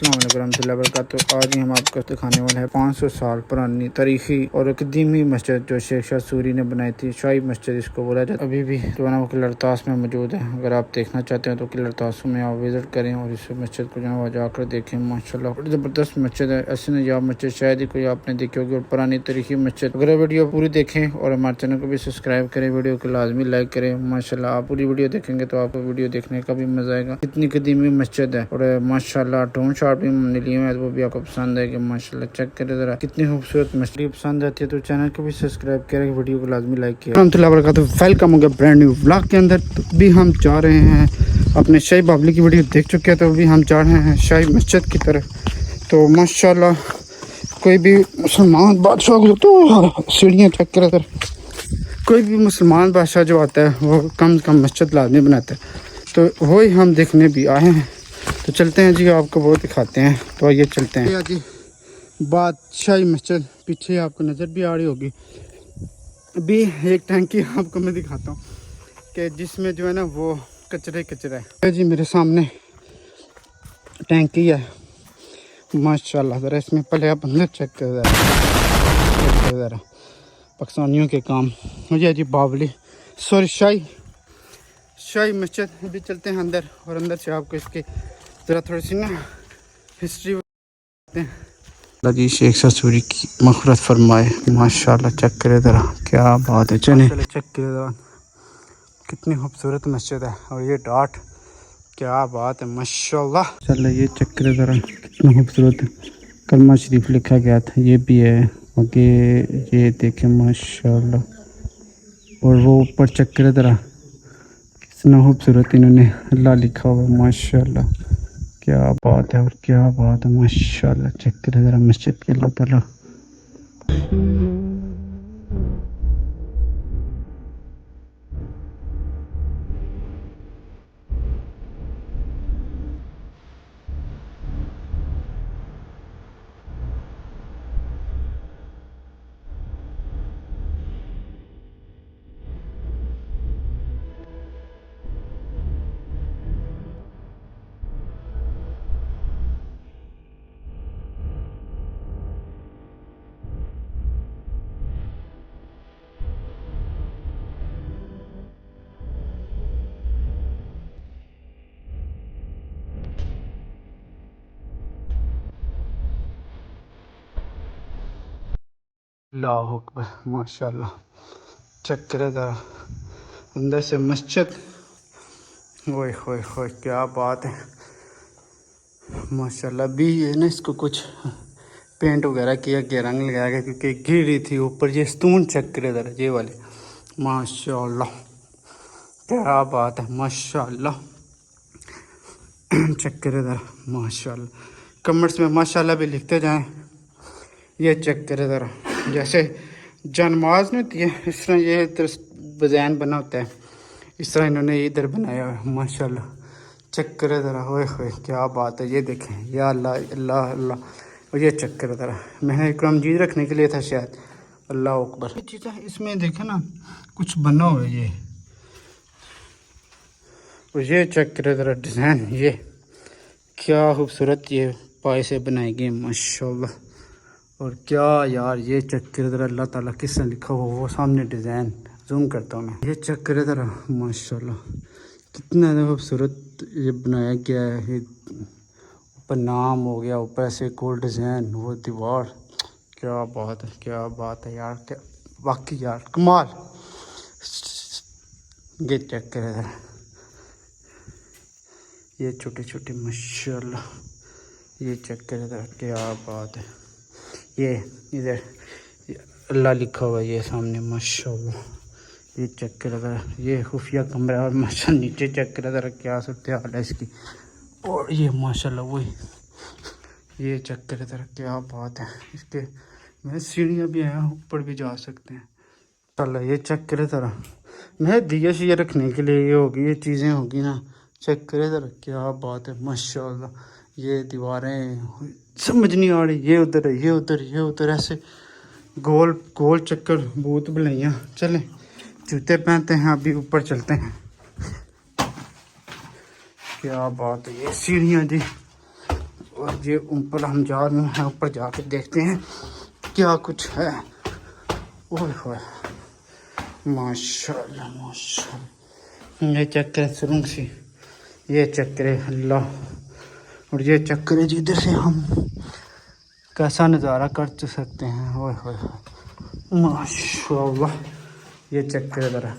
वरहमतुल्लाहि। आज ही हम आपको दिखाने वाले हैं 500 साल पुरानी तारीखी और कदीमी मस्जिद जो शेख शाह सूरी ने बनाई थी। शाही मस्जिद इसको बोला जाता है। अभी भी जो है वो किला तास में मौजूद है। अगर आप देखना चाहते हैं तो किला तास में आप विजिट करें और इस मस्जिद को जो है जाकर देखें। माशाल्लाह बड़ी ज़बरदस्त मस्जिद है। ऐसे नजाब मस्जिद शायद ही कोई आपने देखी होगी और पुरानी तारीखी मस्जिद। अगर वीडियो पूरी देखें और हमारे चैनल को भी सब्सक्राइब करें, वीडियो को लाजमी लाइक करें। माशाल्लाह आप पूरी वीडियो देखेंगे तो आपको वीडियो देखने का भी मजा आएगा। कितनी कदीमी मस्जिद है और माशाल्लाह टोन शॉट भी हमने लिए हैं, वो भी आपको पसंद आएगी। माशाल्लाह चेक करें जरा कितनी खूबसूरत मस्जिद। पसंद आती है तो चैनल को भी सब्सक्राइब करें, वीडियो को लाजमी लाइक किया। रहमतुल्लाहि व बरकातहू। वेलकम हो गया ब्रांड न्यू व्लॉग के अंदर। तो भी हम जा रहे हैं अपने शाही बाबली की वीडियो देख चुके हैं, तो अभी हम जा रहे हैं शाही मस्जिद की तरफ। तो माशाल्लाह कोई भी मुसलमान बादशाह तो सीढ़ियाँ चेक करें सर। कोई भी मुसलमान बादशाह जो आता है वो कम से कम मस्जिद लाजमी बनाता है, तो वही हम देखने भी आए हैं। तो चलते हैं जी, आपको वो दिखाते हैं। तो आइए चलते हैं जी। बादशाही मस्जिद पीछे आपको नज़र भी आ रही होगी। अभी एक टैंकी आपको मैं दिखाता हूँ कि जिसमें जो है ना वो कचरा है जी। मेरे सामने टैंकी है माशाल्लाह। ज़रा इसमें पहले आप अंदर चेक कर ज़रा पाकिस्तानियों के काम। मुझे जी बावली सॉरी शाही मस्जिद। अभी चलते हैं अंदर और अंदर से आपको इसकी ज़रा थोड़ी सी ना हिस्ट्री बताते हैं। जी शेख शाह सूरी की मग़फ़िरत फरमाए। माशाल्लाह चेक करे ज़रा, क्या बात है। चले चेक करे ज़रा कितनी खूबसूरत मस्जिद है। और ये डाट क्या बात है माशाल्लाह। चलो ये चेक करे ज़रा कितना खूबसूरत कलमा शरीफ लिखा गया था, ये भी है आगे। ये देखें माशाल्लाह। और वो ऊपर चेक करे ज़रा कितना खूबसूरत इन्होंने अल्लाह लिखा हुआ माशाल्लाह। क्या बात है और क्या बात है माशाल्लाह। चेक करें ज़रा मस्जिद के अल्लाह ताला। अल्लाहु अकबर माशाल्लाह। चेक करें ज़रा अंदर से मस्जिद। ओए होए होए क्या बात है माशाल्लाह। भी ये ना इसको कुछ पेंट वगैरह किया गया, रंग लगाया गया क्योंकि गिर रही थी ऊपर। ये स्तून चेक करें ज़रा ये वाले माशाल्लाह। क्या बात है माशाल्लाह। चेक करें ज़रा माशाल्लाह। कमेंट्स में माशाल्लाह भी लिखते जाएं। ये चेक करें ज़रा जैसे जानमाज नहीं होती है इस तरह ये डिज़ाइन बना होता है, इस तरह इन्होंने इधर बनाया है माशाल्लाह। चेक करें ज़रा होए होए क्या बात है। ये देखें या अल्लाह अल्लाह अल्लाह। और ये चेक करें ज़रा, मैंने कुरान मजीद रखने के लिए था शायद। अल्लाह अकबर। ये चीज़ है इसमें देखें ना कुछ बना हुआ है ये। और ये चेक करें ज़रा डिज़ाइन, ये क्या खूबसूरत ये पाए से बनाई गई माशाल्लाह। और क्या यार ये चेक करे ज़रा अल्लाह ताला किसने लिखा हुआ वो सामने डिज़ाइन। जूम करता हूँ मैं। ये चेक करे ज़रा माशाल्लाह कितना खूबसूरत ये बनाया गया है। ये ऊपर नाम हो गया, ऊपर ऐसे गोल डिज़ाइन, वो दीवार। क्या बात है, क्या बात है यार, क्या वाकई यार कमाल। ये चेक करे ज़रा ये छोटे छोटे माशाल्लाह। ये चेक करे ज़रा क्या बात है। ये इधर अल्लाह लिखा हुआ है ये सामने माशाल्लाह। ये चेक करा ज़रा ये खुफिया कमरा। और माशा नीचे चेक करा ज़रा क्या सूरत हाल है इसकी। और ये माशाल्लाह वही ये चेक करा ज़रा क्या बात है। इसके मैं सीढ़ियाँ भी हैं, ऊपर भी जा सकते हैं। चलो ये चेक करे ज़रा, मैं दिया शिया रखने के लिए ये होगी, ये चीज़ें होगी ना। चेक करे ज़रा क्या बात है माशाल्लाह। ये दीवारें समझ नहीं आ रही, ये उधर है ये उधर ये उधर ऐसे गोल गोल चक्कर भूत भलैया। चलें जूते पहनते हैं अभी ऊपर चलते हैं। क्या बात है ये सीढ़ियाँ जी। और ये ऊपर हम जा रहे हैं, ऊपर जाके देखते हैं क्या कुछ है। ओए होए माशाल्लाह माशाल्लाह। ये चक्कर है सुरंग सी, ये चक्कर है अल्लाह, और ये चक्कर है जिधर से हम कैसा नज़ारा कर सकते हैं। ओए होए माशाल्लाह, ये चक्कर है ज़रा।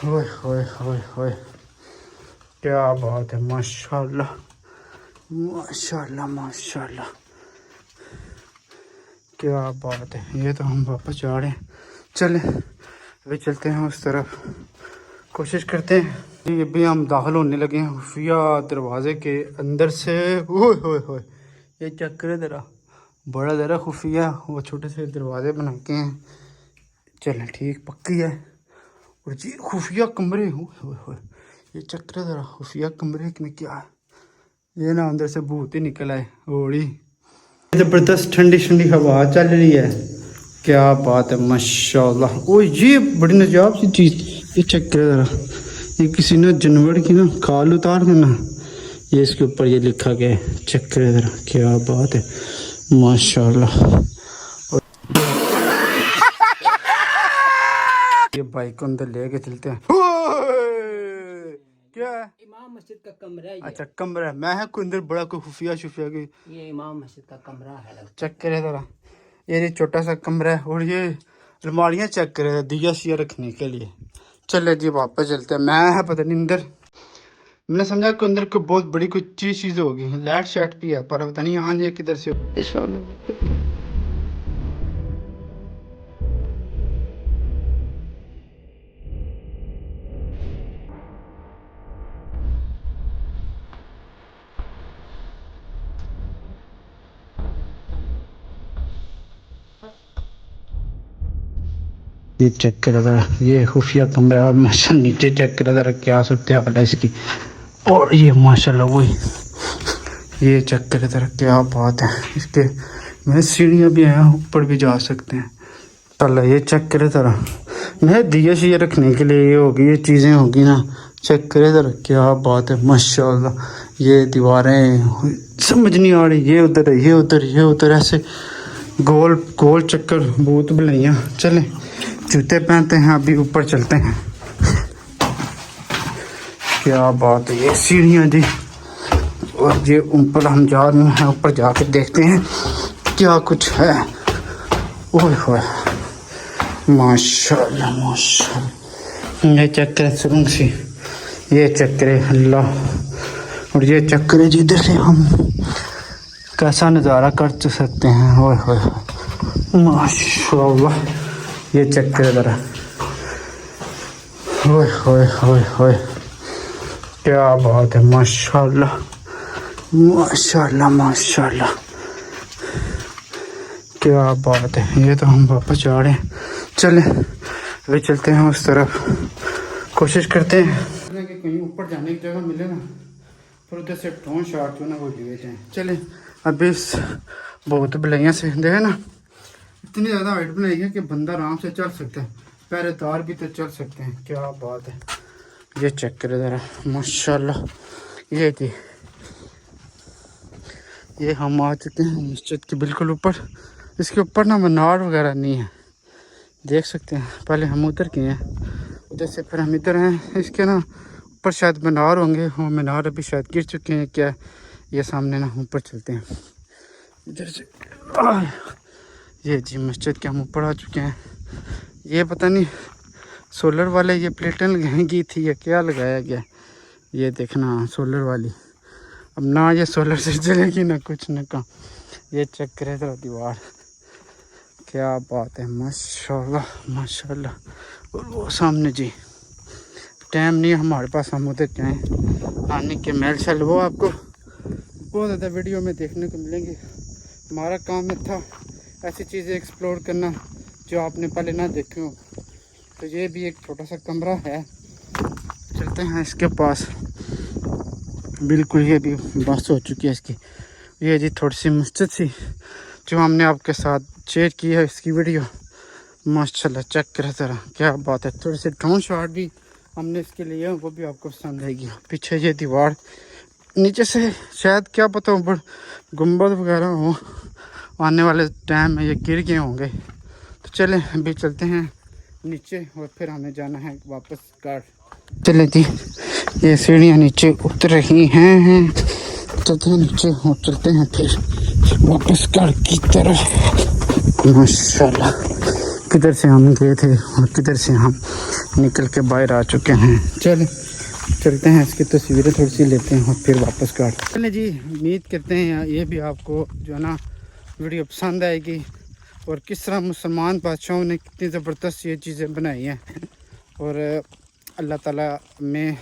ओए होए होए होए क्या बात है माशाल्लाह माशाल्लाह माशाल्लाह, क्या बात है। ये तो हम वापस जा रहे हैं, चले अभी चलते हैं उस तरफ, कोशिश करते हैं। ये भी हम दाखिल होने लगे हैं खुफिया दरवाज़े के अंदर से। ओए होए होए ये चक्कर ज़रा बड़ा ज़रा खुफिया, वो छोटे से दरवाज़े बना के हैं। चलें ठीक पक्की है। और जी खुफिया कमरे, होए होए ये चक्कर ज़रा खुफिया कमरे में क्या है, ये ना अंदर से भूत ही निकल आए। ओड़ी ज़बरदस्त ठंडी ठंडी हवा चल रही है, क्या बात है माशाल्लाह। ओ ये बड़ी नजाब सी चीज़, ये चक्कर ज़रा, ये किसी ने जानवर की ना खाल उतार के ना ये इसके ऊपर ये लिखा गया है, चक्कर ज़रा क्या बात है माशाल्लाह। ये बाइक को अंदर लेके चलते हैं। क्या है? इमाम मस्जिद का कमरा है। अच्छा कमरा है, मैं है कोई अंदर बड़ा कोई खुफिया शुफिया की। ये इमाम मस्जिद का कमरा है। चक्कर है ज़रा, ये छोटा सा कमरा है और ये अलमारियाँ चेक करे दिया सिया रखने के लिए। चले जी वापस चलते हैं। मैं है पता नहीं अंदर, मैंने समझा कि अंदर कोई बहुत बड़ी कोई चीज़ होगी, लाइट शाइट भी है पर पता नहीं यहाँ ये किधर से। ये चेक करा ज़रा, ये खुफिया कमरा और माशा नीचे चेक करा ज़रा क्या सूरत हाल है इसकी। और ये माशाल्लाह वही ये चेक करा ज़रा क्या बात है इसके, मैं सीढ़ियाँ भी हैं ऊपर भी जा सकते हैं। चलो ये चेक करे ज़रा, मैं दिया शिया रखने के लिए ये होगी, ये चीज़ें होगी ना। चेक करे ज़रा क्या बात है माशाल्लाह। ये दीवारें समझ नहीं आ रही, ये उधर ये उधर ये उधर, ऐसे गोल गोल चक्कर भूत बुलाइयाँ। चलें जूते पहनते हैं, अभी ऊपर चलते हैं। क्या बात है ये सीढ़ियाँ जी, और ये ऊपर हम जा रहे हैं, ऊपर जाके देखते हैं क्या कुछ है। ओए होए माशाल्लाह माशाल्लाह। ये चक्कर है सुरंग सी, ये चक्कर है अल्लाह, और ये चक्कर है जिधर से हम कैसा नज़ारा कर सकते हैं। ओए होए माशाल्लाह, ये चक्कर है ज़रा। ओए होए होए होए क्या बात है माशाल्लाह माशाल्लाह माशाल्लाह, क्या बात है। ये तो हम वापस जा रहे हैं, चले अभी चलते हैं उस तरफ, कोशिश करते हैं कि कहीं ऊपर जाने की जगह मिले ना, फिर उधर से ड्रोन शॉट जो ना वो ले जाएँ। चले अभी इस बहुत बलाइयाँ से देखे ना, इतनी ज़्यादा हाइट बनाई है कि बंदा आराम से चल सकता है, पहरेदार भी तो चल सकते हैं। क्या बात है, ये चेक करें ज़रा माशाल्लाह। ये थी, ये हम आ चुके हैं मस्जिद के बिल्कुल ऊपर। इसके ऊपर ना मीनार वगैरह नहीं है, देख सकते हैं। पहले हम उधर गए हैं, उधर से फिर हम इधर हैं। इसके ना ऊपर शायद मीनार होंगे, वो मीनार अभी शायद गिर चुके हैं क्या। ये सामने ना ऊपर चलते हैं इधर से। ये जी मस्जिद के हम ऊपर आ चुके हैं। ये पता नहीं सोलर वाले ये प्लेटें लगाएंगी थी या क्या लगाया गया, ये देखना सोलर वाली। अब ना ये सोलर से चलेगी ना कुछ ना काम। ये चेक करे तो दीवार, क्या बात है माशाल्लाह माशाल्लाह। और वो सामने जी टाइम नहीं है हमारे पास, हम उधर जाएँ आने के मेल शल वो आपको बहुत ज़्यादा वीडियो में देखने को मिलेंगे। हमारा काम में था ऐसी चीज़ें एक्सप्लोर करना जो आपने पहले ना देखी हो। तो ये भी एक छोटा सा कमरा है, चलते हैं इसके पास। बिल्कुल ये भी बस हो चुकी है इसकी। ये जी थोड़ी सी मस्जिद सी जो हमने आपके साथ शेयर की है इसकी वीडियो। माशाल्लाह चेक करें ज़रा, क्या बात है। थोड़े से ड्रोन शॉट भी हमने इसके लिए, वो भी आपको पसंद आएगी। पीछे ये दीवार नीचे से शायद क्या पता ऊपर गुम्बद वगैरह हो, आने वाले टाइम में ये गिर गए होंगे। तो चले अभी चलते हैं नीचे और फिर हमें जाना है वापस घाट। चले जी, ये सीढ़ियाँ नीचे उतर रही हैं, चलते हैं नीचे और चलते हैं फिर वापस घाट की तरफ। माशाल्लाह, किधर से हम गए थे और किधर से हम निकल के बाहर आ चुके हैं। चलते हैं, इसकी तस्वीरें थोड़ी सी लेते हैं और फिर वापस घाट। चलें जी, उम्मीद करते हैं ये भी आपको जो है ना वीडियो पसंद आएगी और किस तरह मुसलमान बादशाहों ने कितनी ज़बरदस्त ये चीज़ें बनाई हैं और अल्लाह ताला में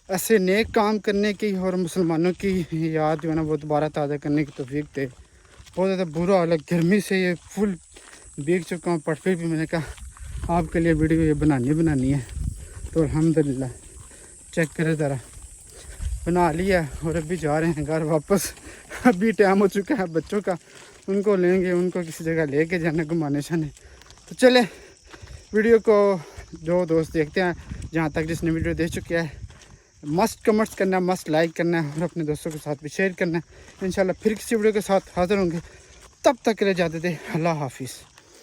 ऐसे नेक काम करने की और मुसलमानों की याद जो है ना वो दोबारा ताज़ा करने की तौफीक दे। बहुत ज़्यादा बुरा हाल है, गर्मी से ये फुल भीग चुका हूँ, पर फिर भी मैंने कहा आपके लिए वीडियो ये बनानी है। तो अल्हम्दुलिल्लाह चेक करें ज़रा, बना लिया और अभी जा रहे हैं घर वापस। अभी टाइम हो चुका है बच्चों का, उनको लेंगे, उनको किसी जगह लेके जाना घुमाने शाने। तो चले वीडियो को जो दोस्त देखते हैं जहाँ तक जिसने वीडियो देख चुके हैं, मस्ट कमेंट्स करना, मस्ट लाइक करना और अपने दोस्तों के साथ भी शेयर करना। इंशाल्लाह फिर किसी वीडियो के साथ हाज़िर होंगे, तब तक के लिए जाते थे। अल्लाह हाफिज़।